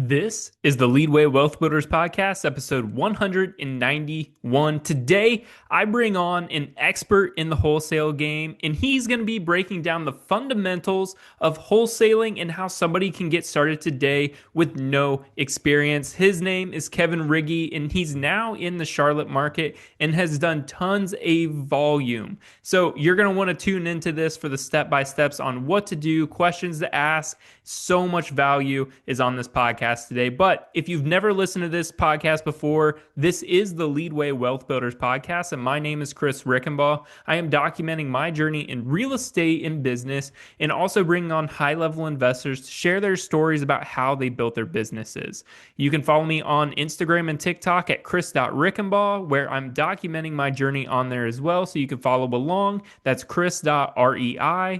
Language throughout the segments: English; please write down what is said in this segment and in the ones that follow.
This is the Leadway Wealth Builders Podcast, episode 191. Today, I bring on an expert in the wholesale game, and he's going to be breaking down the fundamentals of wholesaling and how somebody can get started today with no experience. His name is Kevin Riggi, and he's now in the Charlotte market and has done tons of volume. So you're going to want to tune into this for the step-by-steps on what to do, questions to ask. So much value is on this podcast today. But if you've never listened to this podcast before, this is the Leadway Wealth Builders Podcast, and my name is Chris Rickenbaugh. I am documenting my journey in real estate and business, and also bringing on high-level investors to share their stories about how they built their businesses. You can follow me on Instagram and TikTok at chris.rickenbaugh, where I'm documenting my journey on there as well, so you can follow along. That's chris.reichen.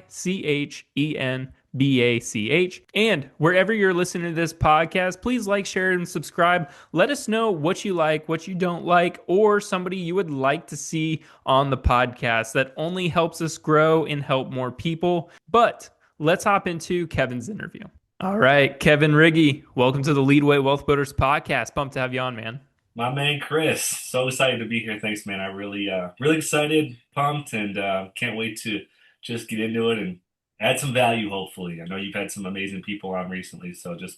BACH. And wherever you're listening to this podcast, please like, share, and subscribe. Let us know what you like, what you don't like, or somebody you would like to see on the podcast. That only helps us grow and help more people. But let's hop into Kevin's interview. All right, Kevin Riggi, welcome to the Leadway Wealth Builders Podcast. Pumped to have you on, man. My man Chris, so excited to be here. Thanks, man. I really excited, pumped, and can't wait to just get into it and add some value, hopefully. I know you've had some amazing people on recently, so just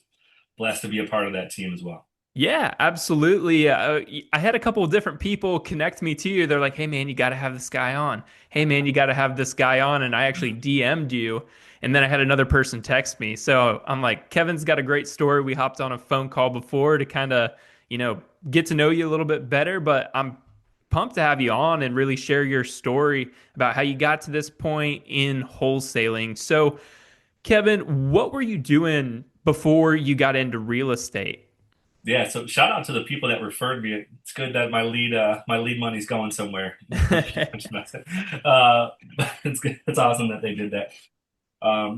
blessed to be a part of that team as well. Yeah, absolutely. I had a couple of different people connect me to you. They're like, hey, man, you got to have this guy on. Hey, man, you got to have this guy on. And I actually DM'd you. And then I had another person text me. So I'm like, Kevin's got a great story. We hopped on a phone call before to kind of, get to know you a little bit better. But I'm pumped to have you on and really share your story about how you got to this point in wholesaling. So, Kevin, what were you doing before you got into real estate? Yeah, so shout out to the people that referred me. It's good that my lead money's going somewhere. uh, it's good. It's awesome that they did that.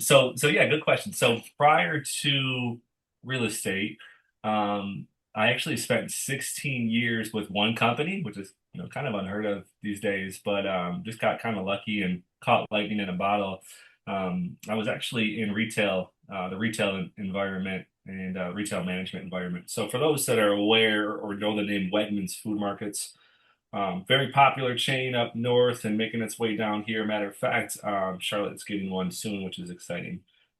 So yeah, good question. So prior to real estate, I actually spent 16 years with one company, which is kind of unheard of these days, but just got kind of lucky and caught lightning in a bottle. I was actually in retail, the retail environment and retail management environment. So for those that are aware or know the name Wegmans Food Markets, very popular chain up north and making its way down here. Matter of fact, Charlotte's getting one soon, which is exciting.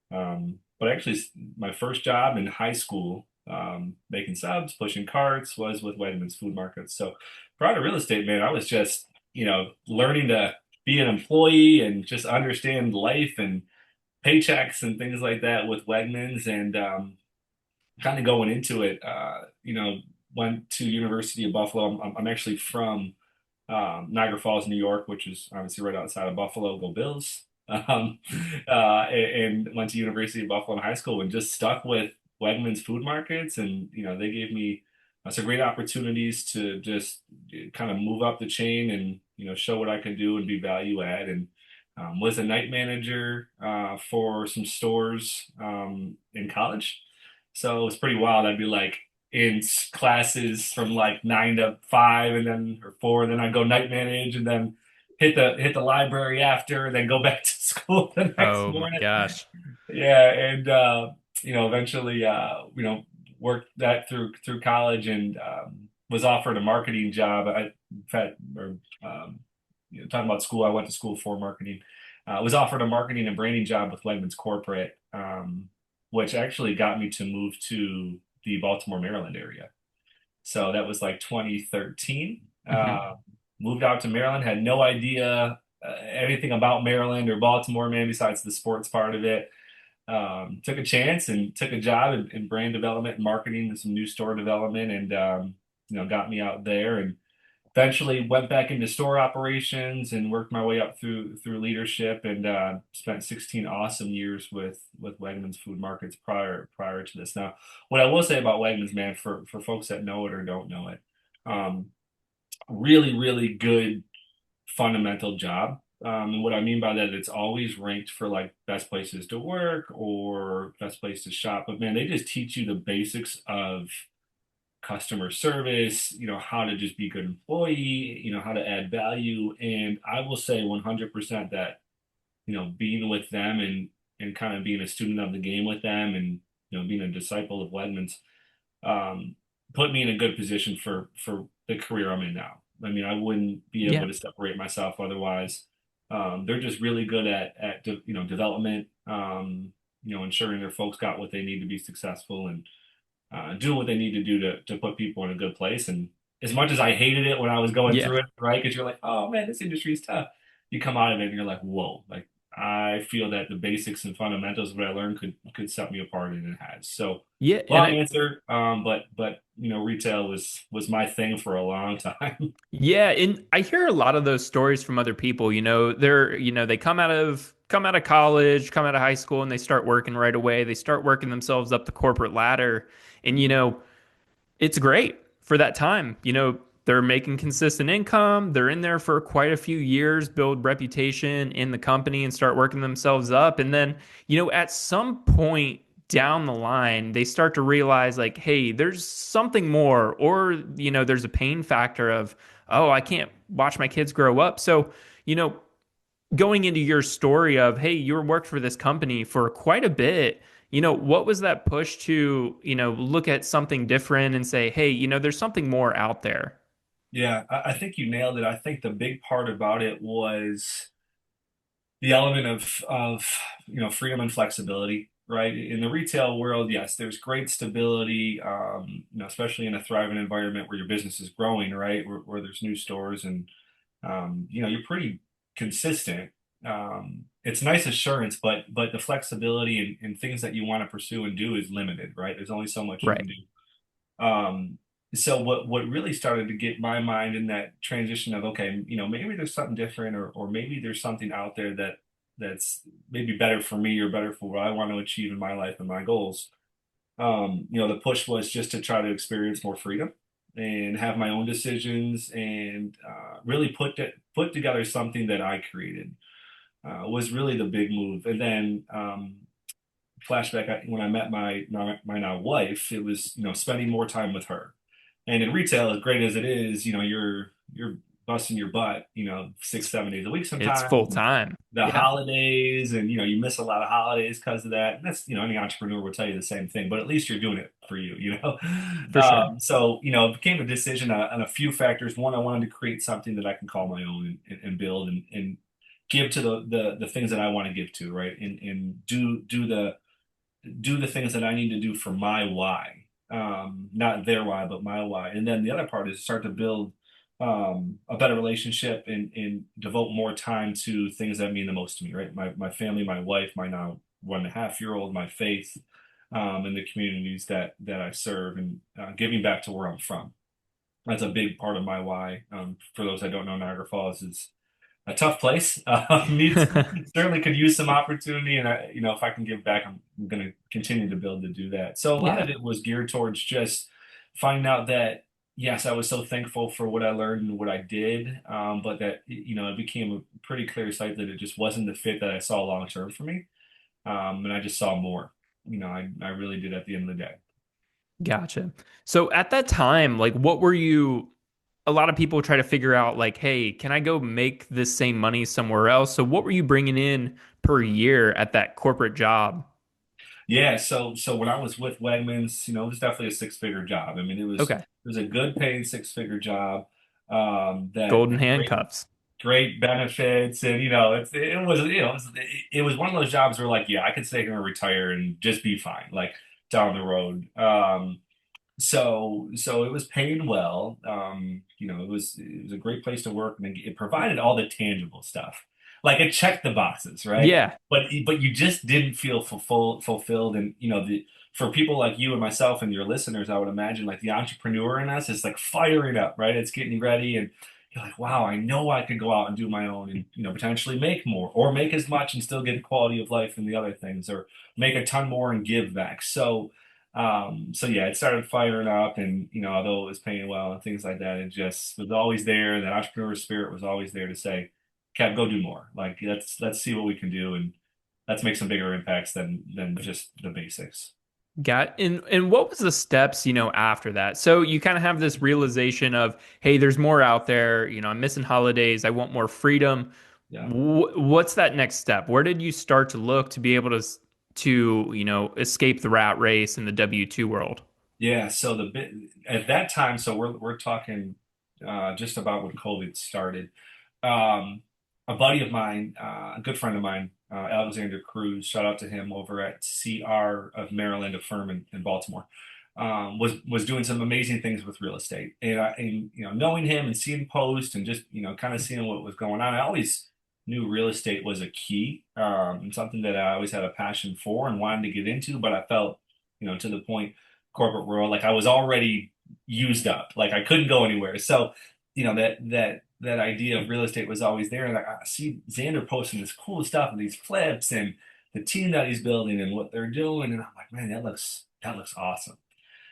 But actually, my first job in high school, making subs, pushing carts, was with Wegmans Food Markets. So prior to real estate, man, I was just, learning to be an employee and just understand life and paychecks and things like that with Wegmans. And kind of going into it, went to University of Buffalo. I'm actually from Niagara Falls, New York, which is obviously right outside of Buffalo. Go Bills! Um, and went to University of Buffalo in high school and just stuck with Wegmans Food Markets, and they gave me some great opportunities to just kind of move up the chain and show what I could do and be value add. And was a night manager for some stores in college. So it was pretty wild. I'd be like in classes from like 9 to 5 and then or 4, and then I'd go night manage and then hit the library after, and then go back to school the next Oh my morning. gosh. Yeah, and eventually worked that through college and was offered a marketing job. In fact, or talking about school, I went to school for marketing. Was offered a marketing and branding job with Wegmans Corporate, which actually got me to move to the Baltimore, Maryland area. So that was like 2013. Mhm. Moved out to Maryland, had no idea anything about Maryland or Baltimore, man, besides the sports part of it. Took a chance and took a job in brand development and marketing and some new store development, and got me out there, and eventually went back into store operations and worked my way up through leadership, and spent 16 awesome years with Wegmans Food Markets prior to this. Now, what I will say about Wegmans, man, for folks that know it or don't know it, um, really good fundamental job. And what I mean by that, it's always ranked for like best places to work or best place to shop. But man, they just teach you the basics of customer service, how to just be a good employee, how to add value. And I will say 100% that, being with them and kind of being a student of the game with them and, being a disciple of Wegmans, um, put me in a good position for the career I'm in now. I mean, I wouldn't be able Yeah. to separate myself otherwise. They're just really good at development, ensuring their folks got what they need to be successful and doing what they need to do to put people in a good place. And as much as I hated it when I was going Yeah. through it, right? Because you're like, oh man, this industry is tough. You come out of it and you're like, whoa, like I feel that the basics and fundamentals of what I learned could set me apart, and it has. So Yeah. And long answer, but retail was my thing for a long time. yeah, and I hear a lot of those stories from other people. They come out of college, come out of high school, and they start working right away. They start working themselves up the corporate ladder, and it's great for that time. They're making consistent income. They're in there for quite a few years, build reputation in the company and start working themselves up. And then, at some point down the line, they start to realize like, hey, there's something more, or, there's a pain factor of, oh, I can't watch my kids grow up. So, you know, going into your story of, hey, you worked for this company for quite a bit. What was that push to, look at something different and say, hey, there's something more out there? Yeah, I think you nailed it. I think the big part about it was the element of freedom and flexibility, right? In the retail world, yes, there's great stability, especially in a thriving environment where your business is growing, right? Where there's new stores and you're pretty consistent. It's nice assurance, but the flexibility and things that you want to pursue and do is limited, right? There's only so much you Right. can do. So what really started to get my mind in that transition of, okay, maybe there's something different, or maybe there's something out there that's maybe better for me or better for what I want to achieve in my life and my goals. The push was just to try to experience more freedom and have my own decisions and really put together something that I created was really the big move. And then flashback when I met my now wife, it was spending more time with her. And in retail, as great as it is, you're busting your butt, 6, 7 days a week It's sometimes. full time. The Yeah, holidays, and you miss a lot of holidays because of that. And that's any entrepreneur will tell you the same thing, but at least you're doing it for you. for sure. So it became a decision on a few factors. One, I wanted to create something that I can call my own and build and give to the things that I want to give to, right? And do the things that I need to do for my why, not their why, but my why. And then the other part is start to build a better relationship and devote more time to things that mean the most to me, right? My family, my wife, my now 1.5-year-old, my faith, and the communities that I serve, and giving back to where I'm from. That's a big part of my why. For those that don't know, Niagara Falls is a tough place. Needs certainly could use some opportunity, and if I can give back, I'm going to continue to build to do that. So a lot Yeah. of it was geared towards just finding out that yes, I was so thankful for what I learned and what I did, but that it became a pretty clear sight that it just wasn't the fit that I saw long term for me, and I just saw more. I really did at the end of the day. Gotcha. So at that time, like, what were you? A lot of people try to figure out, like, hey, can I go make this same money somewhere else? So what were you bringing in per year at that corporate job? Yeah, so when I was with Wegmans, it was definitely a six-figure job. I mean, it was Okay. it was a good paid six-figure job that Golden had handcuffs. great benefits, and it was one of those jobs where like, yeah, I could stay here and retire and just be fine, like down the road. So it was paying well. It was a great place to work, and it provided all the tangible stuff. Like it checked the boxes, right? Yeah. But you just didn't feel fulfilled. And for people like you and myself and your listeners, I would imagine like the entrepreneur in us is like firing up, right? It's getting ready, and you're like, wow, I know I could go out and do my own, and potentially make more, or make as much and still get quality of life and the other things, or make a ton more and give back. So yeah, it started firing up, and although it was paying well and things like that, it just was always there. That entrepreneur spirit was always there to say, "Kev, go do more. Like let's see what we can do, and let's make some bigger impacts than just the basics." Got and what was the steps, after that? So you kind of have this realization of, hey, there's more out there. I'm missing holidays. I want more freedom. Yeah. What's that next step? Where did you start to look to be able to to, escape the rat race in the W-2 world? Yeah, so at that time, so we're talking just about when COVID started. Um, a buddy of mine, a good friend of mine, Alexander Cruz, shout out to him over at CR of Maryland, a firm in Baltimore, was doing some amazing things with real estate. And knowing him and seeing posts and just kind of seeing what was going on, I always knew real estate was a key, and something that I always had a passion for and wanted to get into, but I felt to the point corporate world like I was already used up, like I couldn't go anywhere. So that idea of real estate was always there. And I see Xander posting this cool stuff and these flips and the team that he's building and what they're doing. And I'm like, man, that looks awesome.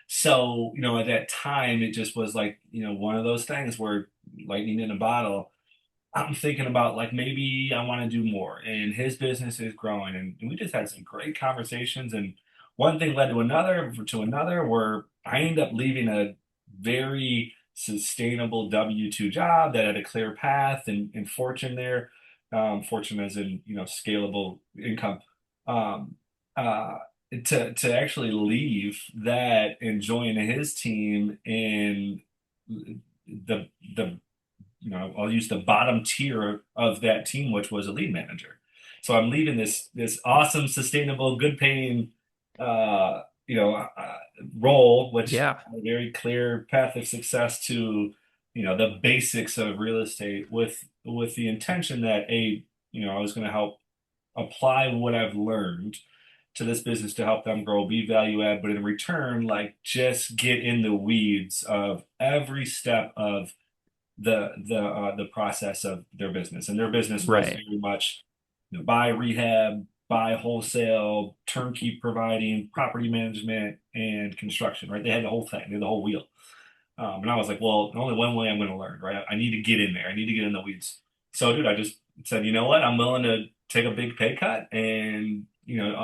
So, at that time, it just was like, one of those things where lightning in a bottle. I'm thinking about like maybe I want to do more. And his business is growing. And we just had some great conversations. And one thing led to another, where I ended up leaving a very sustainable W-2 job that had a clear path and fortune there. Fortune as in, scalable income. Um, uh, to actually leave that and join his team and the I'll use the bottom tier of that team, which was a lead manager. So I'm leaving this awesome, sustainable, good paying, uh, you know, uh, role, which Yeah. had a very clear path of success to, the basics of real estate with the intention that I was going to help apply what I've learned to this business to help them grow, be value add, but in return, like just get in the weeds of every step of the process of their business. And their business was Right. very much buy rehab, buy wholesale, turnkey providing, property management, and construction, right? They had the whole thing, they had the whole wheel. And I was like, well, only one way I'm going to learn, right? I need to get in there. I need to get in the weeds. So, dude, I just said, you know what? I'm willing to take a big pay cut and,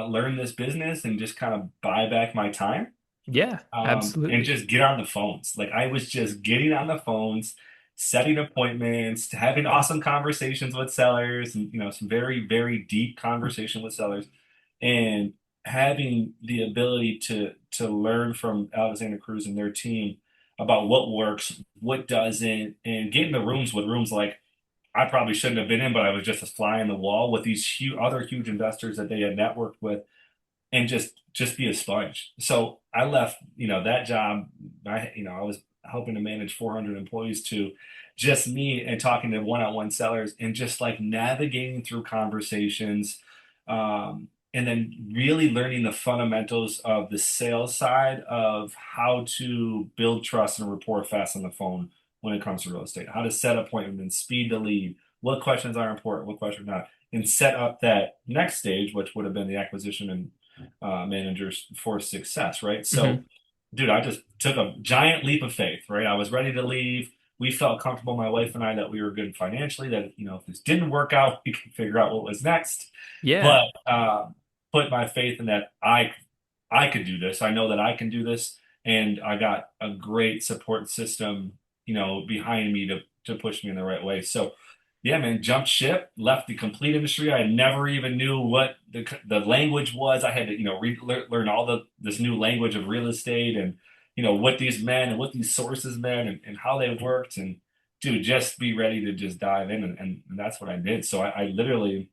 learn this business and just kind of buy back my time, Yeah, and absolutely. just get on the phones. Like I was just getting on the phones, setting appointments, having awesome conversations with sellers, and some very, very deep conversation with sellers, and having the ability to learn from Alexander Cruz and their team about what works, what doesn't, and get in the rooms like I probably shouldn't have been in, but I was just a fly in the wall with these other huge investors that they had networked with and just be a sponge. So I left, that job. I was helping to manage 400 employees to just me and talking to one-on-one sellers and just like navigating through conversations, and then really learning the fundamentals of the sales side of how to build trust and rapport fast on the phone when it comes to real estate, how to set appointments, speed the lead, what questions are important, what questions are not, and set up that next stage, which would have been the acquisition and managers for success, right? So, Hmm. dude, I just took a giant leap of faith, right? I was ready to leave. We felt comfortable, my wife and I, that we were good financially, that, if this didn't work out, we could figure out what was next. Yeah. But put my faith in that I could do this. I know that I can do this. And I got a great support system, behind me to push me in the right way. So, yeah, man, jumped ship, left the complete industry. I never even knew what the language was. I had to, learn all this new language of real estate and, what these meant and what these sources meant and how they worked. And dude, just be ready to just dive in. And that's what I did. So I literally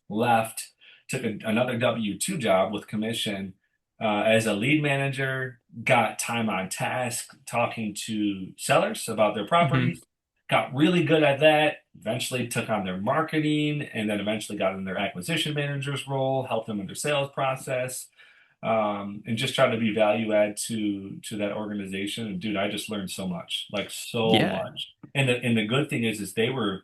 left, took another W-2 job with commission as a lead manager, got time on task talking to sellers about their Hmm. properties, got really good at that, eventually took on their marketing, and then eventually got in their acquisition manager's role, helped them in their sales process, and just tried to be value add to that organization. And dude, I just learned so much, like so Yeah. much. And the good thing is they were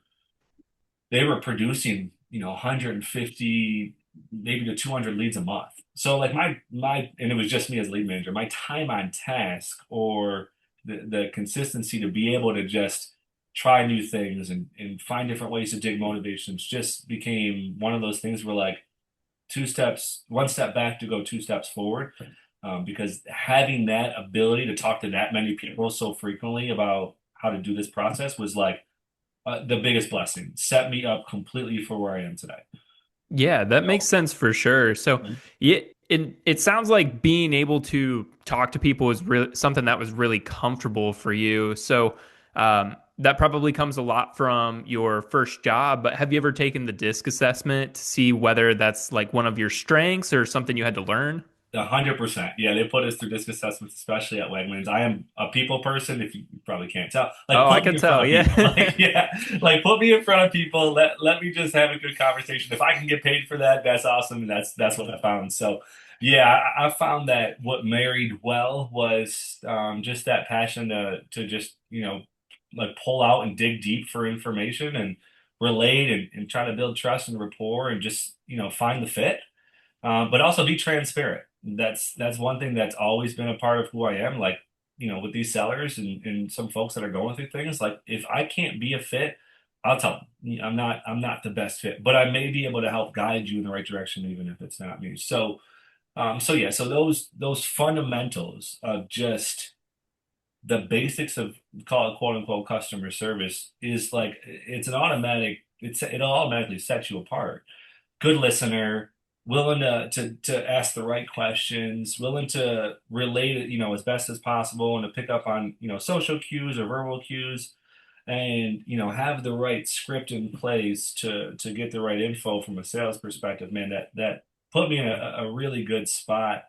producing, 150, maybe to 200 leads a month. So like and it was just me as lead manager, my time on task or the consistency to be able to just try new things and find different ways to dig motivations just became one of those things where like one step back to go two steps forward. Because having that ability to talk to that many people so frequently about how to do this process was like the biggest blessing. Set me up completely for where I am today. Yeah, that makes So, sense for sure. So, mhm. yeah, it sounds like being able to talk to people is really something that was really comfortable for you. So, that probably comes a lot from your first job. But have you ever taken the DISC assessment to see whether that's like one of your strengths or something you had to learn? 100%. Yeah, they put us through disc assessments, especially at Wegmans. I am a people person, if you probably can't tell. Like, Oh, I put me can in front tell. of people. Yeah. Like, yeah, like put me in front of people. Let me just have a good conversation. If I can get paid for that, that's awesome. And that's what I found. So, yeah, I found that what married well was just that passion to just, like pull out and dig deep for information and relate and try to build trust and rapport and just, find the fit, but also be transparent. That's one thing that's always been a part of who I am. Like, with these sellers and some folks that are going through things, like if I can't be a fit, I'll tell them I'm not the best fit, but I may be able to help guide you in the right direction, even if it's not me. So yeah, so those fundamentals of just the basics of call it quote unquote customer service is like it's an automatic. It automatically sets you apart. Good listener, willing to ask the right questions, willing to relate it, as best as possible and to pick up on, social cues or verbal cues and, have the right script in place to get the right info from a sales perspective, man, that put me in a really good spot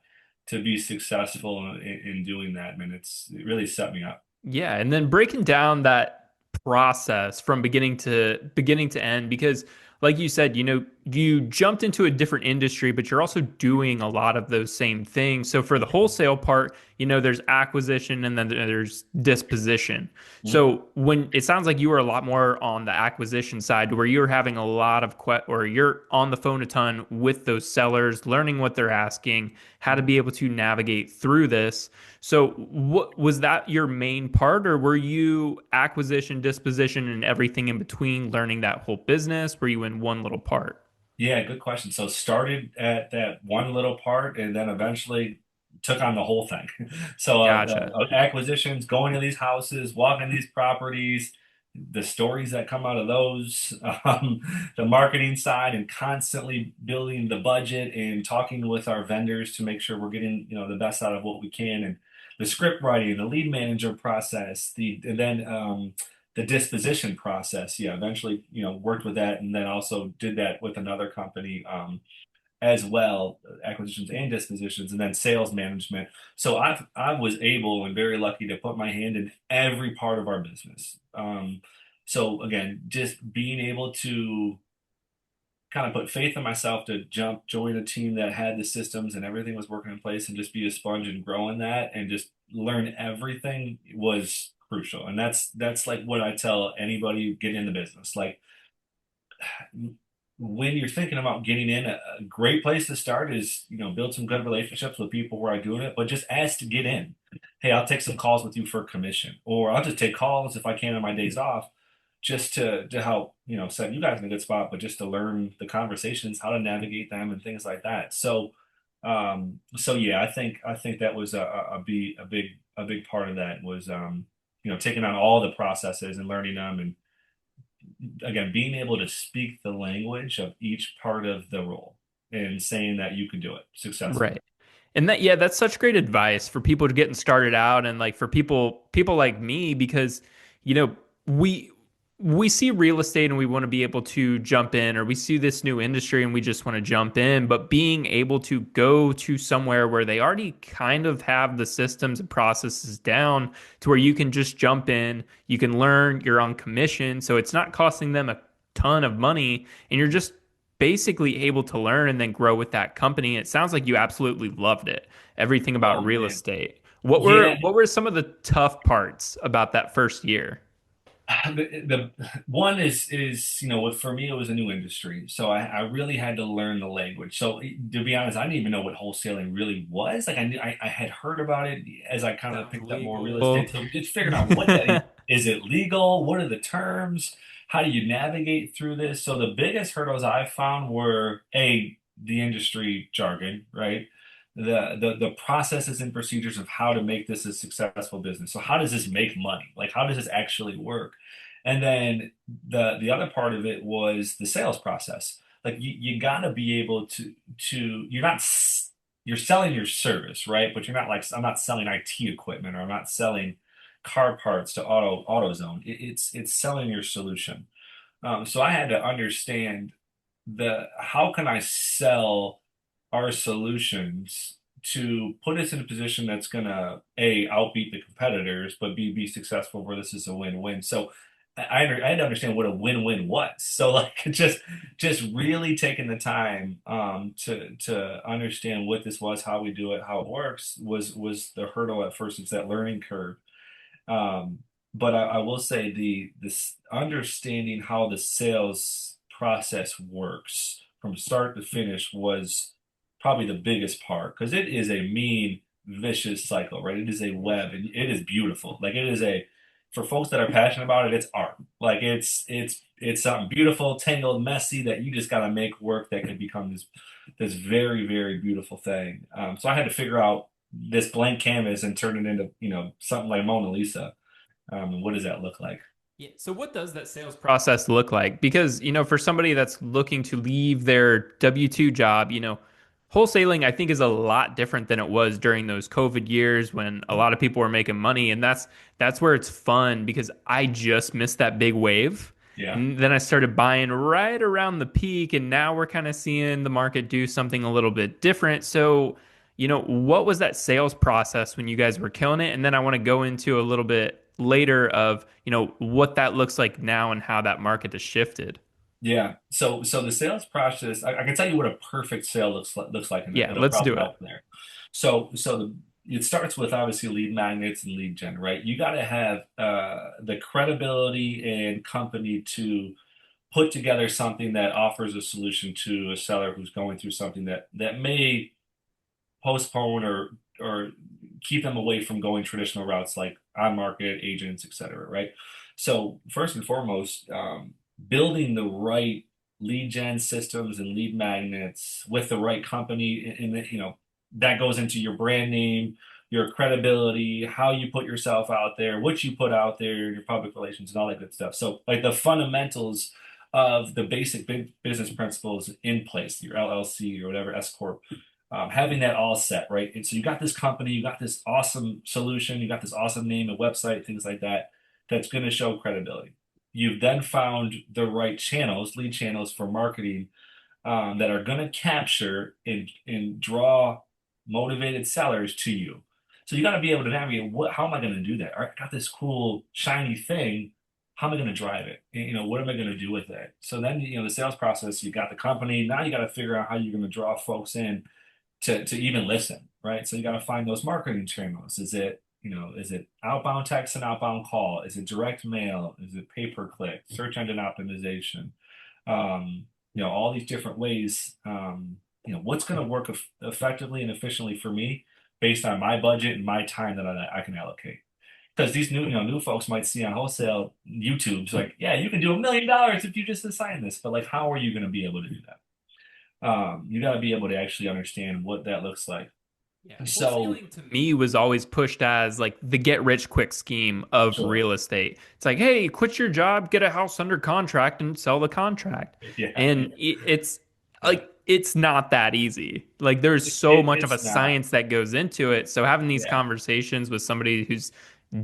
to be successful in doing that, man. It really set me up. Yeah, and then breaking down that process from beginning to end, because like you said, you jumped into a different industry, but you're also doing a lot of those same things. So for the wholesale part, there's acquisition and then there's disposition. Mhm. So when it sounds like you were a lot more on the acquisition side where you're having a lot of or you're on the phone a ton with those sellers, learning what they're asking, how to be able to navigate through this. So, what was that your main part, or were you acquisition, disposition, and everything in between learning that whole business? Were you in one little part? Yeah, good question. So started at that one little part and then eventually took on the whole thing. So Gotcha. acquisitions, going to these houses, walking these properties, the stories that come out of those, the marketing side, and constantly building the budget and talking with our vendors to make sure we're getting, the best out of what we can, and the script writing, the lead manager process, and then the disposition process. Yeah, eventually, worked with that and then also did that with another company as well, acquisitions and dispositions, and then sales management. So I was able and very lucky to put my hand in every part of our business. So again, just being able to kind of put faith in myself to join a team that had the systems and everything was working in place and just be a sponge and grow in that and just learn everything was crucial. And that's like what I tell anybody getting in the business. Like when you're thinking about getting in, a great place to start is, build some good relationships with people who are doing it, but just ask to get in. Hey, I'll take some calls with you for commission, or I'll just take calls if I can on my days off, just to help, set you guys in a good spot, but just to learn the conversations, how to navigate them and things like that. So yeah, I think that was a big part of that was, taking on all the processes and learning them and again, being able to speak the language of each part of the role and saying that you can do it successfully. Right. And that, yeah, that's such great advice for people to getting started out and like for people like me because, you know, we we see real estate and we want to be able to jump in, or we see this new industry and we just want to jump in, but being able to go to somewhere where they already kind of have the systems and processes down to where you can just jump in, you can learn, you're on commission, so it's not costing them a ton of money and you're just basically able to learn and then grow with that company. It sounds like you absolutely loved it. Everything Oh about real man. estate. What were Yeah, what were some of the tough parts about that first year? the one is for me it was a new industry, so I really had to learn the language. So to be honest, I didn't even know what wholesaling really was. Like I had heard about it as I kind of Sounds picked up more real legal. estate, so just figuring out what that is. It legal? What are the terms? How do you navigate through this? So the biggest hurdles I found were the industry jargon, right? The processes and procedures of how to make this a successful business. So how does this make money? Like how does this actually work? And then the other part of it was the sales process. like you got to be able you're not you're selling your service, right? But you're not like, I'm not selling IT equipment, or I'm not selling car parts to AutoZone. It's selling your solution. So I had to understand the how can I sell our solutions to put us in a position that's gonna A, outbeat the competitors, but B, be successful where this is a win-win. So I had to understand what a win-win was. So like just really taking the time to understand what this was, how we do it, how it works was the hurdle at first. It's that learning curve. But I will say this understanding how the sales process works from start to finish was probably the biggest part, because it is a mean, vicious cycle, right? It is a web, and it is beautiful. Like it is a for folks that are passionate about it, it's art. Like it's something beautiful, tangled, messy that you just got to make work that can become this very, very beautiful thing. So I had to figure out this blank canvas and turn it into, something like Mona Lisa. What does that look like? Yeah. So what does that sales process look like? Because, for somebody that's looking to leave their W-2 job, wholesaling I think is a lot different than it was during those COVID years when a lot of people were making money. And that's where it's fun, because I just missed that big wave. Yeah. And then I started buying right around the peak, and now we're kind of seeing the market do something a little bit different. So, what was that sales process when you guys were killing it? And then I want to go into a little bit later of, what that looks like now and how that market has shifted. Yeah. So the sales process, I can tell you what a perfect sale looks like, and Yeah, it'll let's do probably it. help there. It starts with obviously lead magnets and lead gen, right? You got to have the credibility and company to put together something that offers a solution to a seller who's going through something that may postpone or keep them away from going traditional routes like on market agents, et cetera, right? So first and foremost, building the right lead gen systems and lead magnets with the right company in the, that goes into your brand name, your credibility, how you put yourself out there, what you put out there, your public relations, and all that good stuff. So like the fundamentals of the basic business principles in place, your LLC or whatever S corp, having that all set, right? And so you got this company, you got this awesome solution, you got this awesome name and website, things like that, that's going to show credibility. You've then found the right channels, lead channels for marketing, that are going to capture and draw motivated sellers to you. So you got to be able to navigate how am I going to do that? All right, I got this cool shiny thing. How am I going to drive it? And, what am I going to do with it? So then, the sales process, you got the company. Now you got to figure out how you're going to draw folks in to even listen, right? So you got to find those marketing channels. Is it outbound text and outbound call? Is it direct mail? Is it pay per click? Search engine optimization? All these different ways. What's going to work effectively and efficiently for me based on my budget and my time that I can allocate. Because these new folks might see on wholesale YouTube's like, yeah, you can do $1 million if you just assign this, but like, how are you going to be able to do that? You got to be able to actually understand what that looks like. Yeah, So, wholesaling to me was always pushed as like the get rich quick scheme of sure. real estate. It's like, hey, quit your job, get a house under contract, and sell the contract. Yeah, And it's yeah. like it's not that easy. Like there's It, so it, much of a it's not. science that goes into it. So having these Yeah, conversations with somebody who's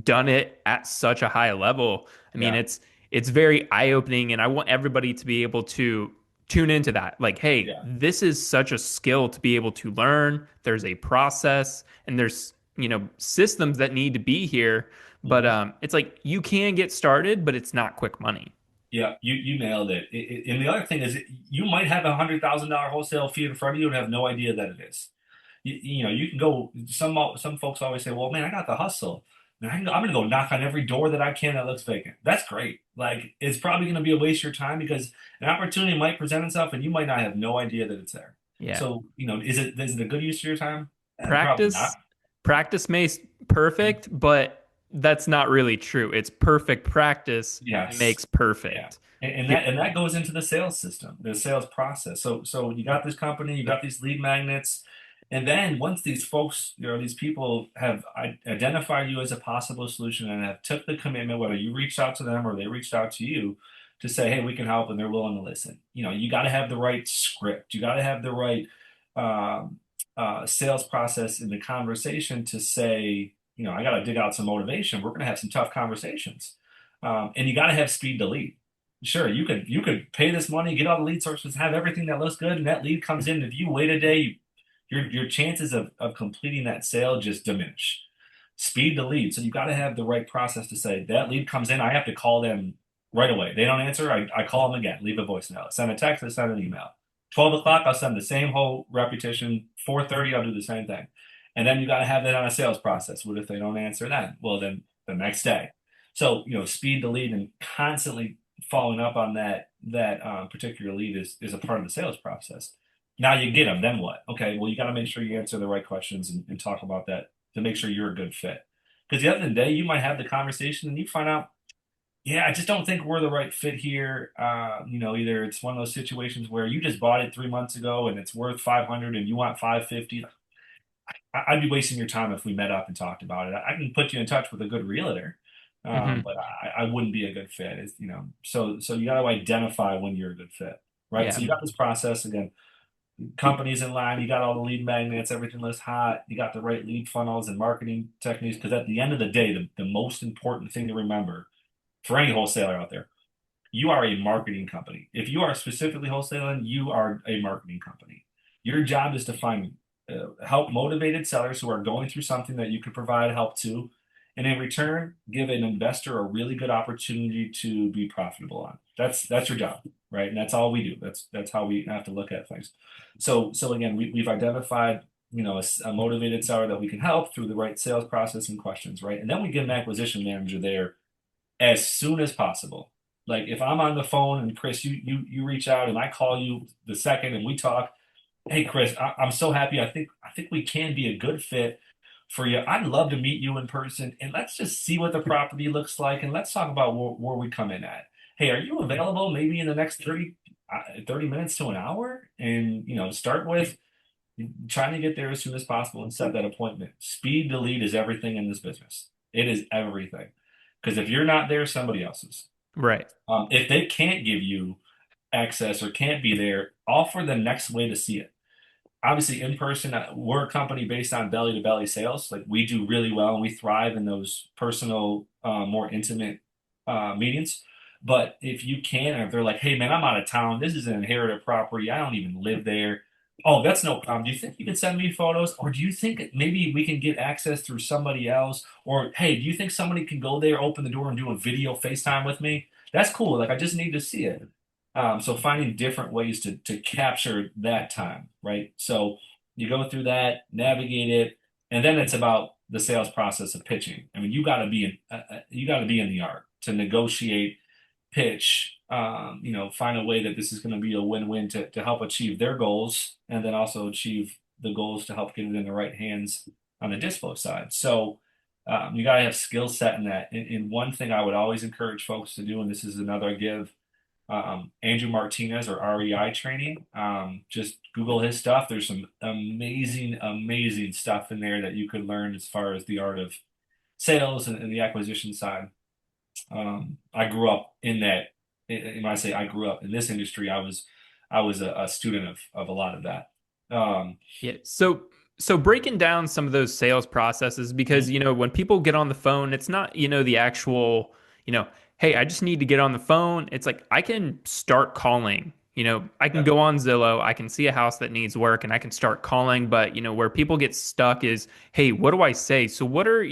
done it at such a high level, I mean, yeah, it's very eye-opening, and I want everybody to be able to tune into that. Like, hey, yeah. this is such a skill to be able to learn. There's a process, and there's, systems that need to be here. But Mhm. it's like you can get started, but it's not quick money. Yeah, you nailed it. And the other thing is, you might have $100,000 wholesale fee in front of you and have no idea that it is. You can go. Some folks always say, "Well, man, I got the hustle. Man, I'm going to go knock on every door that I can that looks vacant." That's great. Like, it's probably going to be a waste of your time because an opportunity might present itself and you might not have no idea that it's there. Yeah. So, is it a good use of your time? Probably Practice not. practice makes perfect, but that's not really true. It's perfect practice Yes. makes Yeah. perfect. And Yeah. that goes into the sales system, the sales process. So you got this company, you got these lead magnets, and then once these folks, these people have identified you as a possible solution and have took the commitment, whether you reached out to them or they reached out to you, to say, hey, we can help, and they're willing to listen. You got to have the right script. You got to have the right um, sales process in the conversation to say, I got to dig out some motivation. We're going to have some tough conversations, and you got to have speed to lead. Sure, you could pay this money, get all the lead sources, have everything that looks good, and that lead comes in. If you wait a day, your chances of completing that sale just diminish. Speed to lead. So you got to have the right process to say that lead comes in. I have to call them right away. They don't answer. I call them again, leave a voicemail, send a text, or send an email. 12 o'clock, I'll send the same whole repetition. 4:30, I'll do the same thing. And then you got to have that on a sales process. What if they don't answer then? Well, then the next day. So, speed to lead and constantly following up on that particular lead is a part of the sales process. Now you get them, then what? Okay, well, you got to make sure you answer the right questions and talk about that to make sure you're a good fit. Because the end of the day, you might have the conversation and you find out, yeah, I just don't think we're the right fit here. Either it's one of those situations where you just bought it 3 months ago and it's worth 500 and you want 550. I'd be wasting your time if we met up and talked about it. I can put you in touch with a good realtor, Hmm. but I wouldn't be a good fit. So you got to identify when you're a good fit, right? So Yeah. you got this process again, companies in line, you got all the lead magnets, everything looks hot, you got the right lead funnels and marketing techniques. Because at the end of the day, the most important thing to remember for any wholesaler out there, you are a marketing company. If you are specifically wholesaling, you are a marketing company. Your job is to find help motivated sellers who are going through something that you could provide help to, and in return, give an investor a really good opportunity to be profitable on. That's your job, right? And that's all we do. That's how we have to look at things. So again, we've identified a motivated seller that we can help through the right sales process and questions, right? And then we get an acquisition manager there as soon as possible. Like if I'm on the phone and Chris, you reach out and I call you the second and we talk. Hey Chris, I'm so happy. I think we can be a good fit for you. I'd love to meet you in person and let's just see what the property looks like and let's talk about where we come in at. Hey, are you available maybe in the next 30 minutes to an hour? And start with trying to get there as soon as possible and set that appointment. Speed to lead is everything in this business. It is everything. Because if you're not there, somebody else is. Right. If they can't give you access or can't be there, offer the next way to see it. Obviously, in person, we're a company based on belly to belly sales. Like we do really well and we thrive in those personal, more intimate meetings. But if you can, or if they're like, hey man, I'm out of town, this is an inherited property, I don't even live there. Oh, that's no problem. Do you think you can send me photos? Or do you think maybe we can get access through somebody else? Or hey, do you think somebody can go there, open the door, and do a video FaceTime with me? That's cool. Like I just need to see it. So finding different ways to capture that time, right? So you go through that, navigate it, and then it's about the sales process of pitching. I mean, you got to be in the art to negotiate, pitch, find a way that this is going to be a win-win to help achieve their goals, and then also achieve the goals to help get it in the right hands on the dispo side. So you got to have skill set in that. And one thing I would always encourage folks to do, and this is another give Andrew Martinez or REI training. Just Google his stuff. There's some amazing, amazing stuff in there that you could learn as far as the art of sales and the acquisition side. I grew up in that. And when I say I grew up in this industry, I was a student of a lot of that. Um, Yeah. So breaking down some of those sales processes, because when people get on the phone, it's not the actual hey, I just need to get on the phone. It's like I can start calling. I can yeah, go on Zillow, I can see a house that needs work, and I can start calling. But where people get stuck is, hey, what do I say? So what are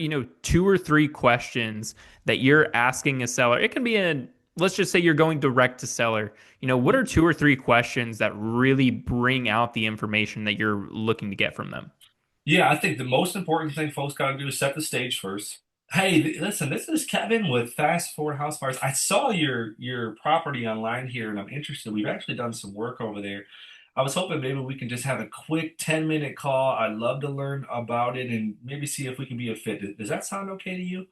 two or three questions that you're asking a seller? It can be let's just say you're going direct to seller. What are two or three questions that really bring out the information that you're looking to get from them? yeah. I think the most important thing folks got to do is set the stage first. Hey, listen, this is Kevin with Fast Forward House Fires. I saw your property online here, and I'm interested. We've actually done some work over there. I was hoping maybe we can just have a quick 10-minute call. I'd love to learn about it and maybe see if we can be a fit. Does that sound okay to you?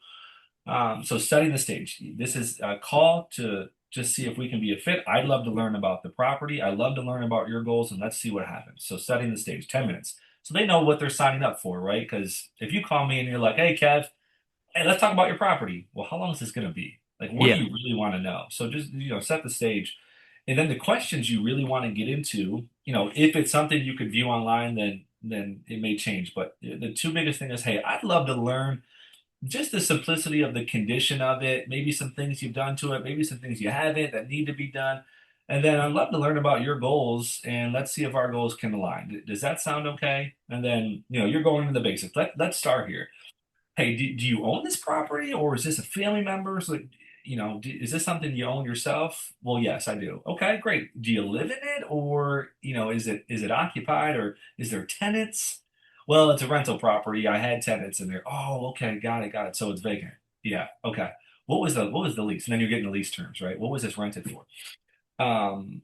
So setting the stage. This is a call to just see if we can be a fit. I'd love to learn about the property. I'd love to learn about your goals, and let's see what happens. So setting the stage, 10 minutes. So they know what they're signing up for, right? Because if you call me and you're like, hey, Kev, hey, let's talk about your property. Well, how long is this going to be? Like, what do Yeah. you really want to know? So just, set the stage. And then the questions you really want to get into, if it's something you could view online, then it may change. But the two biggest things is, hey, I'd love to learn just the simplicity of the condition of it, maybe some things you've done to it, maybe some things you haven't that need to be done. And then I'd love to learn about your goals and let's see if our goals can align. Does that sound okay? And then, you're going to the basics. Let's start here. Hey, do you own this property or is this a family member's? Like, is this something you own yourself? Well, yes, I do. Okay, great. Do you live in it or, is it occupied or is there tenants? Well, it's a rental property. I had tenants in there. Oh, okay, got it, got it. So it's vacant. Yeah, okay. What was the lease? And then you're getting the lease terms, right? What was this rented for?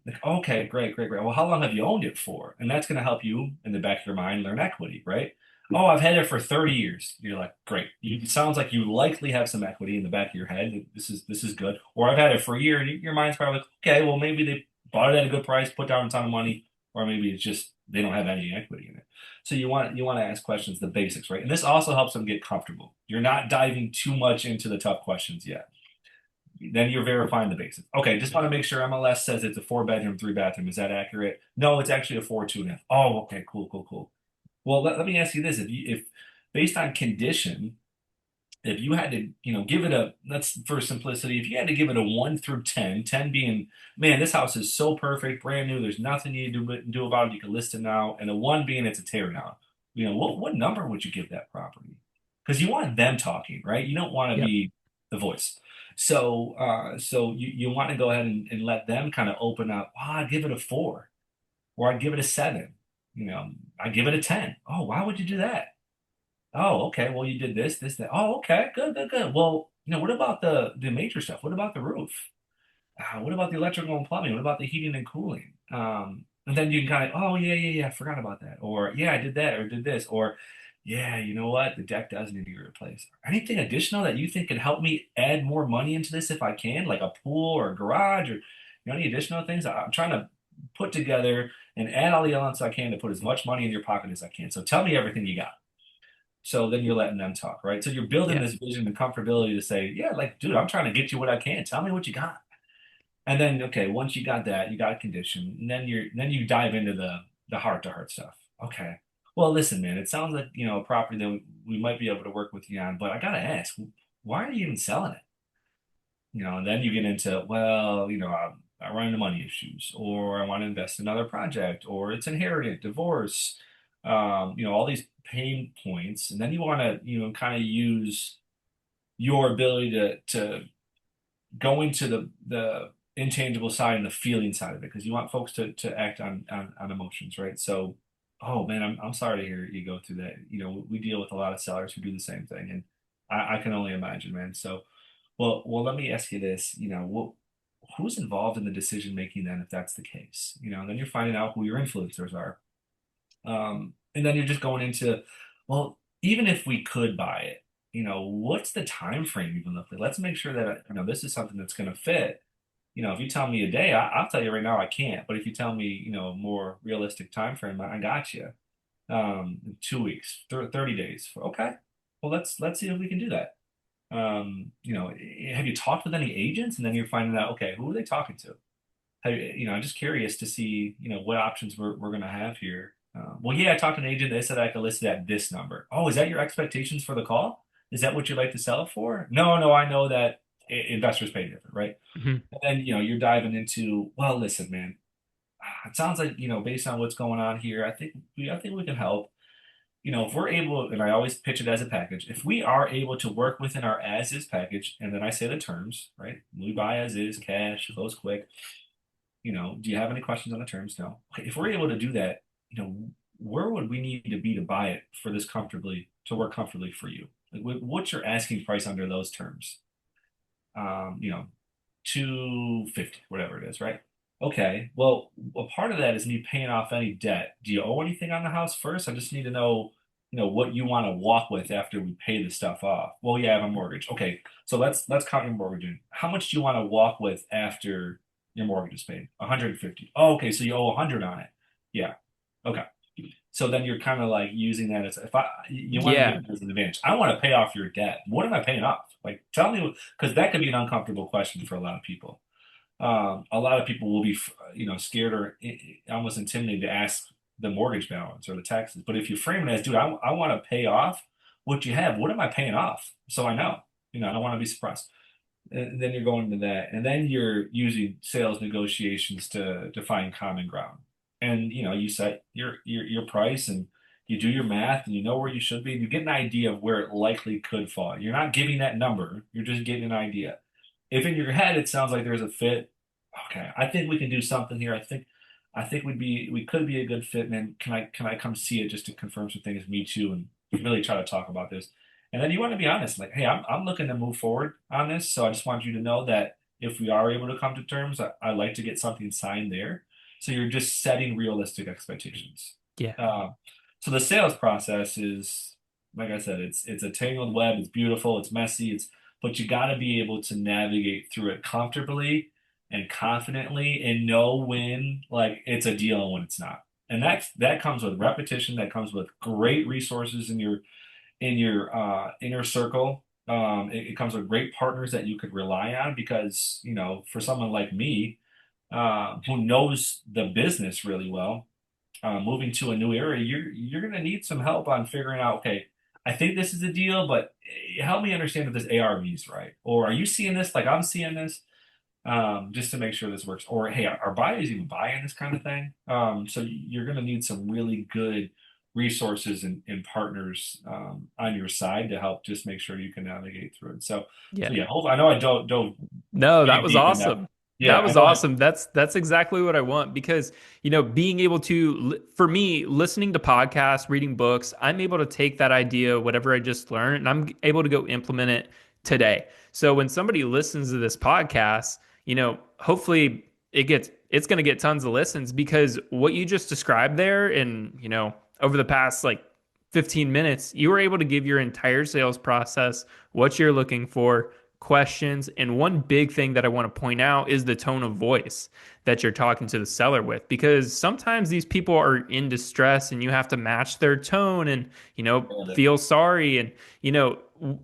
Like, okay, great, great, great. Well, how long have you owned it for? And that's going to help you in the back of your mind learn equity, right? Oh, I've had it for 30 years. You're like, great. It sounds like you likely have some equity in the back of your head. This is good. Or I've had it for a year, and your mind's probably like, okay, well, maybe they bought it at a good price, put down a ton of money, or maybe it's just they don't have any equity in it. So you want to ask questions, the basics, right? And this also helps them get comfortable. You're not diving too much into the tough questions yet. Then you're verifying the basics. Okay, just want to make sure MLS says it's a 4 bedroom, 3 bathroom. Is that accurate? No, it's actually a 4 2 and a half. Oh, okay, cool, cool, cool. Well, let me ask you this: if based on condition, if you had to, give it a, let's for simplicity, if you had to give it a 1 through 10, 10 being, man, this house is so perfect, brand new, there's nothing you do about it, you can list it now, and a one being it's a tear down. What number would you give that property? Because you want them talking, right? You don't want to Yep. be the voice. So you want to go ahead and let them kind of open up. Oh, I'd give it a 4, or I'd give it a 7. I'd give it a 10. Oh, why would you do that? Oh, okay. Well, you did this, this, that. Oh, okay. Good, good, good. Well, what about the major stuff? What about the roof? What about the electrical and plumbing? What about the heating and cooling? And then you can kind of, oh, yeah, yeah, yeah, I forgot about that. Or, yeah, I did that or did this. Or, yeah, you know what? The deck does need to be replaced. Anything additional that you think can help me add more money into this if I can, like a pool or a garage or, any additional things? I'm trying to put together and add all the elements I can to put as much money in your pocket as I can. So tell me everything you got. So then you're letting them talk, right? So you're building Yeah. this vision and comfortability to say, yeah, like, dude, I'm trying to get you what I can. Tell me what you got. And then, okay, once you got that, you got a condition, and then you dive into the heart to heart stuff. Okay. Well, listen, man, it sounds like, a property that we might be able to work with you on, but I gotta ask, why are you even selling it? And then you get into, well, I run into money issues, or I want to invest in another project, or it's inherited, divorce, all these pain points. And then you want to, kind of use your ability to go into the intangible side and the feeling side of it, because you want folks to act on emotions, right? So, oh man, I'm sorry to hear you go through that. We deal with a lot of sellers who do the same thing, and I can only imagine, man. So, well, let me ask you this. Who's involved in the decision making then, if that's the case? Then you're finding out who your influencers are. And then you're just going into, well, even if we could buy it, what's the time frame even look like? Let's make sure that, this is something that's going to fit. If you tell me a day, I'll tell you right now I can't. But if you tell me, more realistic time frame, I got you. 2 weeks, 30 days. Okay. Well, let's see if we can do that. Have you talked with any agents? And then you're finding out, okay, who are they talking to? I'm just curious to see, what options we're going to have here. Well, yeah, I talked to an agent. They said I could list it at this number. Oh, is that your expectations for the call? Is that what you'd like to sell it for? No, no, I know that investors pay different, right? Mhm. And then, you're diving into, well, listen, man, it sounds like, based on what's going on here, I think we can help. If we're able, and I always pitch it as a package, if we are able to work within our as is package, and then I say the terms, right? We buy as is, cash, close quick. Do you have any questions on the terms? No. Okay, if we're able to do that, where would we need to be to buy it for this comfortably, to work comfortably for you? Like, what's your asking price under those terms? Um, you know, 250, whatever it is, right? Okay. Well, a part of that is me paying off any debt. Do you owe anything on the house first? I just need to know, what you want to walk with after we pay the stuff off. Well, yeah, I have a mortgage. Okay. So let's count your mortgage in. How much do you want to walk with after your mortgage is paid? 150. Oh, okay. So you owe 100 on it. Yeah. Okay. So then you're kind of like using that as if you want to Yeah. give it as an advantage. I want to pay off your debt. What am I paying off? Like, tell me, because that could be an uncomfortable question for a lot of people. A lot of people will be, scared or almost intimidated to ask the mortgage balance or the taxes. But if you frame it as, dude, I want to pay off what you have. What am I paying off? So I know, I don't want to be surprised. And then you're going to that, and then you're using sales negotiations to find common ground. And you set your price, and you do your math, and you know where you should be, and you get an idea of where it likely could fall. You're not giving that number; you're just getting an idea. If in your head it sounds like there's a fit, okay, I think we can do something here. I think we could be a good fit, man. Can I come see it just to confirm some things? Me too, and really try to talk about this. And then you want to be honest, like, hey, I'm looking to move forward on this, so I just want you to know that if we are able to come to terms, I like to get something signed there. So you're just setting realistic expectations. Yeah. Uh, so the sales process is, like I said, it's a tangled web. It's beautiful. It's messy. But you got to be able to navigate through it comfortably and confidently, and know when like it's a deal and when it's not. And that comes with repetition. That comes with great resources in your inner circle. It comes with great partners that you could rely on because, for someone like me, who knows the business really well, moving to a new area, you're going to need some help on figuring out, okay, I think this is a deal, but help me understand if this ARV is right. Or are you seeing this like I'm seeing this? Just to make sure this works. Or hey, are buyers even buying this kind of thing? So you're going to need some really good resources and partners on your side to help just make sure you can navigate through it. So Yeah. yeah, I know I don't No, that dig was deep in that. awesome. Yeah, That I was know I. awesome. That's exactly what I want because, being able to, for me, listening to podcasts, reading books, I'm able to take that idea, whatever I just learned, and I'm able to go implement it today. So when somebody listens to this podcast, hopefully it's going to get tons of listens because what you just described there and, over the past like 15 minutes, you were able to give your entire sales process, what you're looking for, questions. And one big thing that I want to point out is the tone of voice that you're talking to the seller with, because sometimes these people are in distress and you have to match their tone and, feel sorry. And,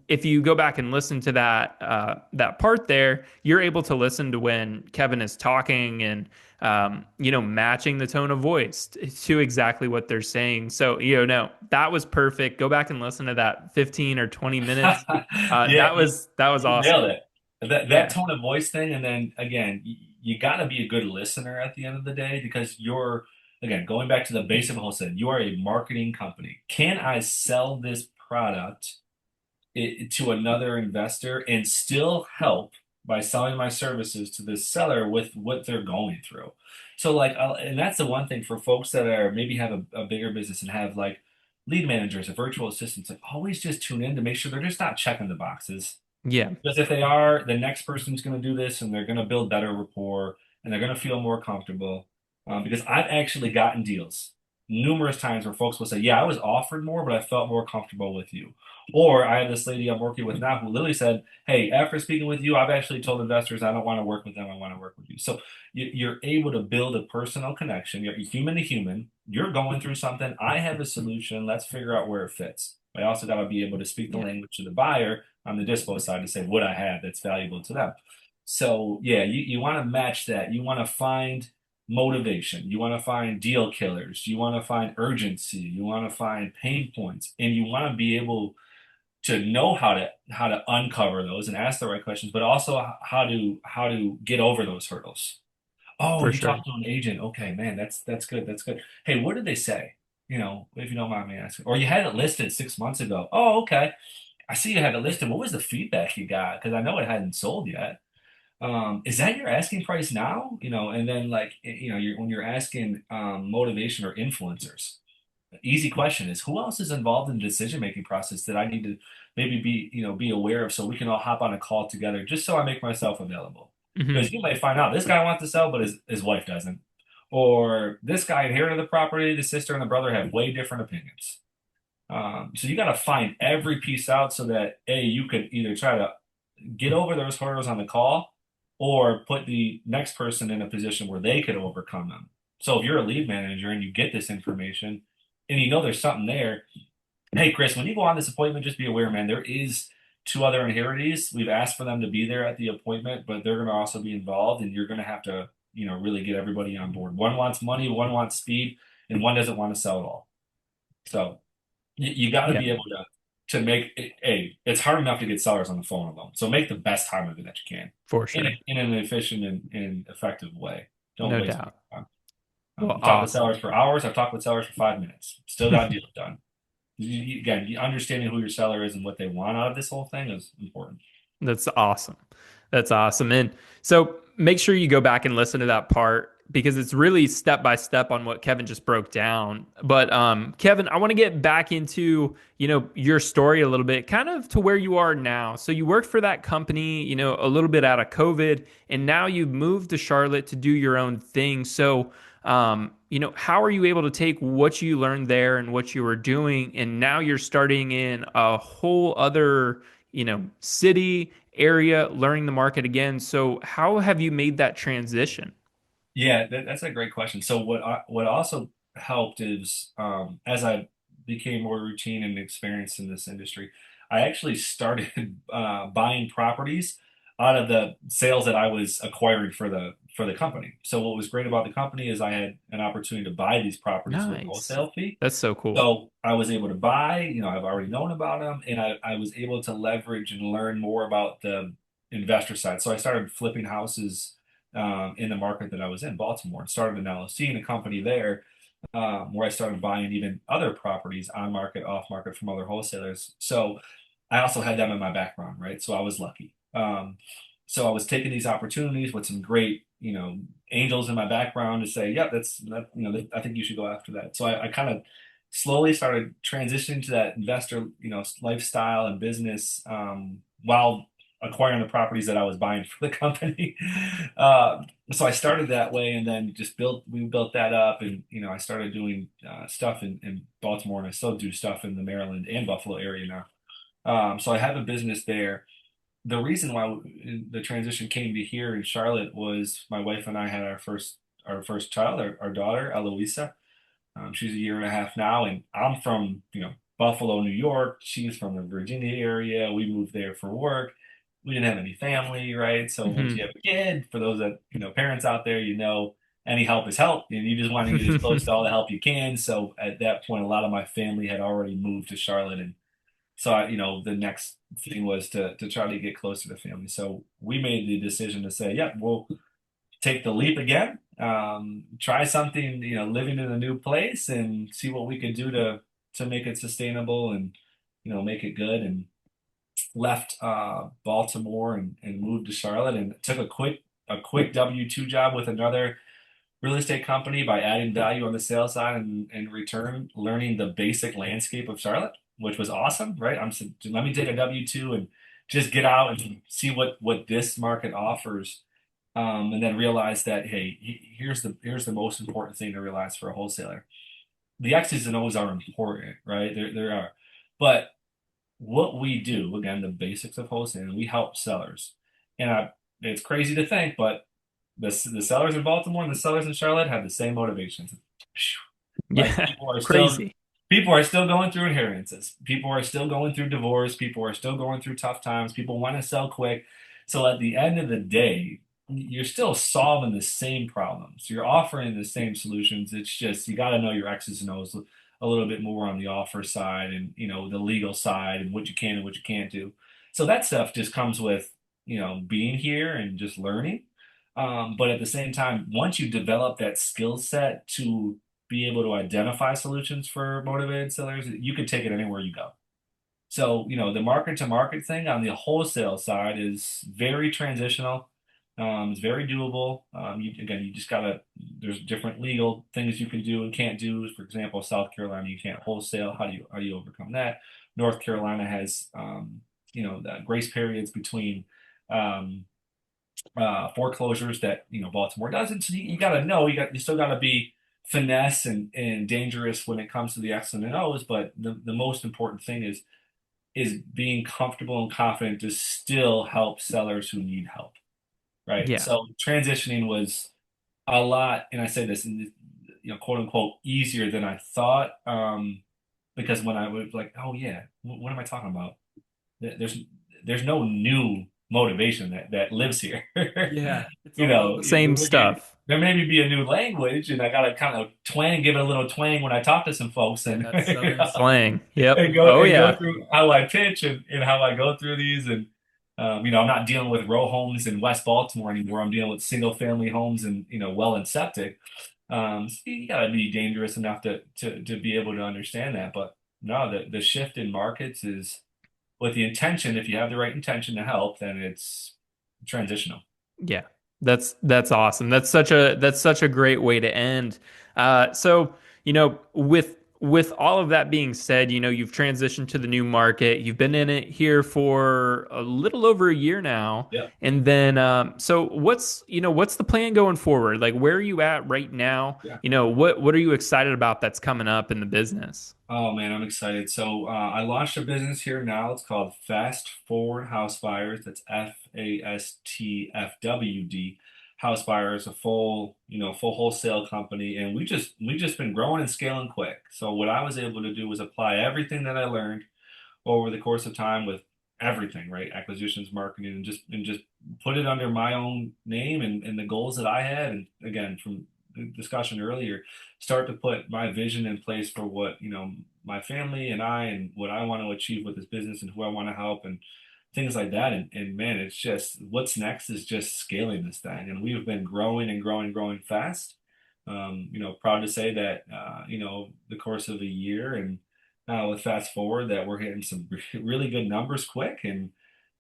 if you go back and listen to that part there, you're able to listen to when Kevin is talking and matching the tone of voice to exactly what they're saying. So, no, that was perfect. Go back and listen to that 15 or 20 minutes. Yeah, That was you nailed awesome. it. That Yeah. tone of voice thing, and then again, you got to be a good listener at the end of the day because you're again going back to the base of wholesale. You are a marketing company. Can I sell this product to another investor and still help by selling my services to this seller with what they're going through? So like, and that's the one thing for folks that are maybe have a bigger business and have like lead managers or virtual assistants, like always just tune in to make sure they're just not checking the boxes. Yeah. Because if they are, the next person's going to do this and they're going to build better rapport and they're going to feel more comfortable. Because I've actually gotten deals numerous times where folks will say, yeah, I was offered more, but I felt more comfortable with you. Or I had this lady I'm working with now who literally said, hey, after speaking with you, I've actually told investors I don't want to work with them. I want to work with you. So you're able to build a personal connection. You're human to human. You're going through something. I have a solution. Let's figure out where it fits. I also got to be able to speak the Yeah. language to the buyer on the dispo side to say what I have that's valuable to them. So yeah, you want to match that. You want to find motivation. You want to find deal killers. You want to find urgency. You want to find pain points, and you want to be able to know how to uncover those and ask the right questions, but also how to get over those hurdles. Oh, For you sure. talked to an agent. Okay, man, that's good. That's good. Hey, what did they say? If you don't mind me asking. Or you had it listed 6 months ago. Oh, okay. I see you had it listed. What was the feedback you got? Because I know it hadn't sold yet. Is that your asking price now? And then like, when you're asking motivation or influencers, the easy question is who else is involved in the decision-making process that I need to maybe be aware of so we can all hop on a call together just so I make myself available. Because Hmm. you may find out this guy wants to sell, but his wife doesn't. Or this guy inherited the property, the sister and the brother have way different opinions. So you got to find every piece out so that you could either try to get over those hurdles on the call or put the next person in a position where they could overcome them. So if you're a lead manager and you get this information, and you know there's something there. Hey, Chris, when you go on this appointment, just be aware, man, there is two other inherities. We've asked for them to be there at the appointment, but they're going to also be involved, and you're going to have to, really get everybody on board. One wants money, one wants speed, and one doesn't want to sell it all. So you got to Yeah, be able to make it. Hey, it's hard enough to get sellers on the phone alone. So make the best time of it that you can for in sure. in an efficient and effective way. Don't No waste doubt. time. Well, You talk with awesome. sellers for hours. I've talked with sellers for 5 minutes. Still got deals done. Again, understanding who your seller is and what they want out of this whole thing is important. That's awesome. That's awesome. And so make sure you go back and listen to that part because it's really step by step on what Kevin just broke down. But Kevin, I want to get back into, your story a little bit, kind of to where you are now. So you worked for that company, a little bit out of COVID, and now you've moved to Charlotte to do your own thing. So how are you able to take what you learned there and what you were doing, and now you're starting in a whole other city area, learning the market again. So how have you made that transition? Yeah, that's a great question. So what also helped is as I became more routine and experienced in this industry, I actually started buying properties out of the sales that I was acquiring for the company. So what was great about the company is I had an opportunity to buy these properties with a Nice. wholesale fee. That's so cool. So I was able to buy, I've already known about them, and I was able to leverage and learn more about the investor side. So I started flipping houses in the market that I was in, Baltimore, and started an LLC and a company there where I started buying even other properties on market, off market from other wholesalers. So I also had them in my background, right? So I was lucky. So I was taking these opportunities with some great, angels in my background to say, yeah, I think you should go after that. So I kind of slowly started transitioning to that investor, lifestyle and business while acquiring the properties that I was buying for the company. So I started that way, and then we built that up, and I started doing stuff in Baltimore, and I still do stuff in the Maryland and Buffalo area now. So I have a business there. The reason why the transition came to here in Charlotte was my wife and I had our first child, our daughter Eloisa. She's a year and a half now, and I'm from Buffalo, New York. She's from the Virginia area. We moved there for work. We didn't have any family, right? So once you Hmm. have a kid, for those that parents out there, any help is help, and you just want to get as close to all the help you can. So at that point, a lot of my family had already moved to Charlotte, and so the next thing was to try to get closer to family. So we made the decision to say, yeah, we'll take the leap again, try something, living in a new place and see what we could do to make it sustainable and, make it good. And left Baltimore and moved to Charlotte and took a quick W-2 job with another real estate company by adding value on the sales side and in return learning the basic landscape of Charlotte, which was awesome, right? Let me take a W-2 and just get out and see what this market offers, and then realize that hey, here's the most important thing to realize for a wholesaler. The X's and O's are important, right? There are, but what we do again, the basics of wholesaling, we help sellers, and it's crazy to think, but the sellers in Baltimore and the sellers in Charlotte have the same motivations. Like Yeah, crazy. people are still going through inheritances. People are still going through divorce. People are still going through tough times. People want to sell quick. So at the end of the day, you're still solving the same problems. You're offering the same solutions. It's just you got to know your X's and O's a little bit more on the offer side and the legal side and what you can and what you can't do. So that stuff just comes with being here and just learning. But at the same time, once you develop that skill set to be able to identify solutions for motivated sellers, you could take it anywhere you go. So, the market to market thing on the wholesale side is very transitional. It's very doable. You just gotta, there's different legal things you can do and can't do. For example, South Carolina, you can't wholesale. How do you overcome that? North Carolina has, the grace periods between, um, foreclosures that Baltimore doesn't. So you got to know you still got to be finesse and dangerous when it comes to the X's and O's. But the most important thing is being comfortable and confident to still help sellers who need help. Right. Yeah. So transitioning was a lot, and I say this, and quote unquote easier than I thought. Because when I was like, oh yeah, what am I talking about? There's there's no new motivation that lives here. Yeah, it's You all know, the same stuff. there may be a new language, and I gotta kind of give it a little twang when I talk to some folks, Yeah, and that's Southern slang. Yep. and Oh go yeah. through how I pitch and how I go through these, and I'm not dealing with row homes in West Baltimore anymore. I'm dealing with single family homes and well and septic. So you gotta be dangerous enough to be able to understand that. But no, the shift in markets is with the intention. If you have the right intention to help, then it's transitional. Yeah, that's awesome. That's such a great way to end. So with all of that being said, you've transitioned to the new market. You've been in it here for a little over a year now, Yeah. and then so what's the plan going forward? Like, where are you at right now? Yeah. What are you excited about that's coming up in the business? Oh man, I'm excited. So I launched a business here now. It's called Fast Forward House Buyers. That's FASTFWD. House Buyers, a full wholesale company, and we just been growing and scaling quick. So what I was able to do was apply everything that I learned over the course of time with everything, right? Acquisitions, marketing, and just put it under my own name and the goals that I had. And again, from the discussion earlier, start to put my vision in place for what, my family and I and what I want to achieve with this business and who I want to help and things like that. And man, it's just what's next is just scaling this thing. And we've been growing and growing, growing fast. Proud to say that, the course of a year and with Fast Forward that we're hitting some really good numbers quick and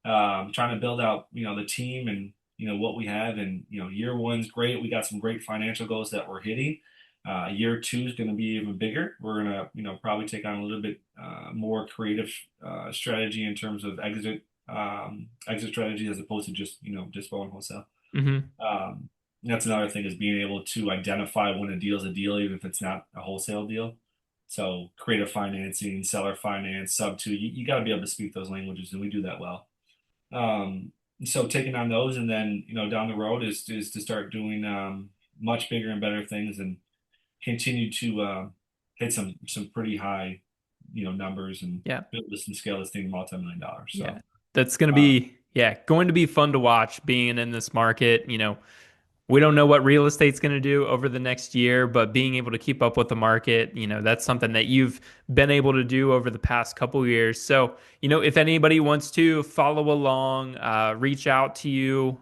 trying to build out, the team and, what we have. And, year one's great. We got some great financial goals that we're hitting. Year two is going to be even bigger. We're going to, probably take on a little bit more creative strategy in terms of exit strategy as opposed to just, dispo and wholesale. Hmm. That's another thing is being able to identify when a deal is a deal, even if it's not a wholesale deal. So creative financing, seller finance, sub two, you got to be able to speak those languages, and we do that well. So taking on those, and then down the road is to start doing much bigger and better things, and continue to hit some pretty high numbers and Yeah. build this and scale this thing to multi-million dollars. Yeah. So That's going to uh, be, yeah, going to be fun to watch being in this market. We don't know what real estate's going to do over the next year, but being able to keep up with the market, that's something that you've been able to do over the past couple of years. So, if anybody wants to follow along, reach out to you,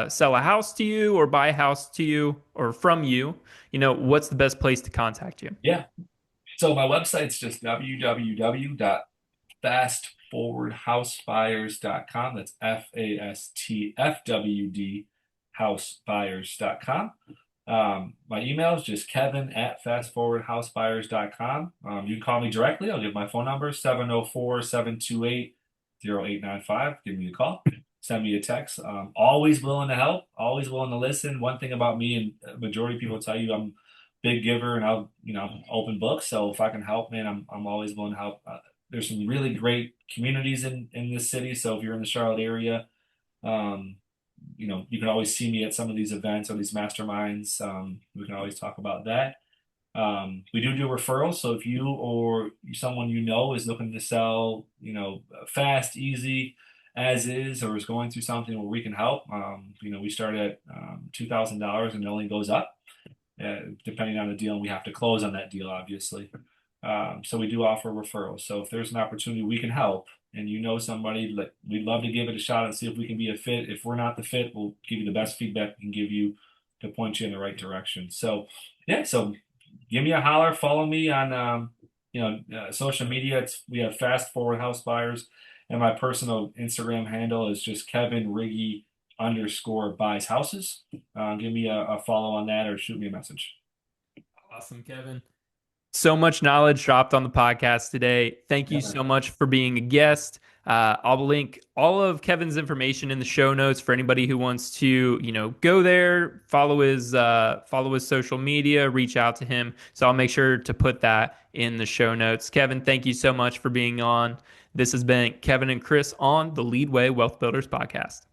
sell a house to you or buy a house to you or from you, what's the best place to contact you? yeah, so my website's just www.fastforwardhousebuyers.com. That's FASTFWD housebuyers.com. My email is just kevin@fastforwardhousebuyers.com. You can call me directly. I'll give my phone number, 704-728-0895. Give me a call. Send me a text. Always willing to help, always willing to listen. One thing about me, and the majority of people tell you I'm big giver and I'll, open books. So if I can help, man, I'm always willing to help. There's some really great communities in this city. So if you're in the Charlotte area, um, you can always see me at some of these events or these masterminds. We can always talk about that. We do referrals. So if you or someone is looking to sell, fast, easy, as is, or is going through something where we can help, we start at $2,000 and it only goes up depending on the deal, and we have to close on that deal, obviously. So we do offer referrals. So if there's an opportunity we can help, and somebody, we'd love to give it a shot and see if we can be a fit. If we're not the fit, we'll give you the best feedback we can give you to point you in the right direction. So yeah, so give me a holler. Follow me on social media. We have Fast Forward House Buyers, and my personal Instagram handle is just Kevin Riggi _buys houses. Give me a follow on that or shoot me a message. Awesome, Kevin. So much knowledge dropped on the podcast today. Thank you Yeah, so much for being a guest. I'll link all of Kevin's information in the show notes for anybody who wants to, go there, follow his social media, reach out to him. So I'll make sure to put that in the show notes. Kevin, thank you so much for being on. This has been Kevin and Chris on the Leadway Wealth Builders Podcast.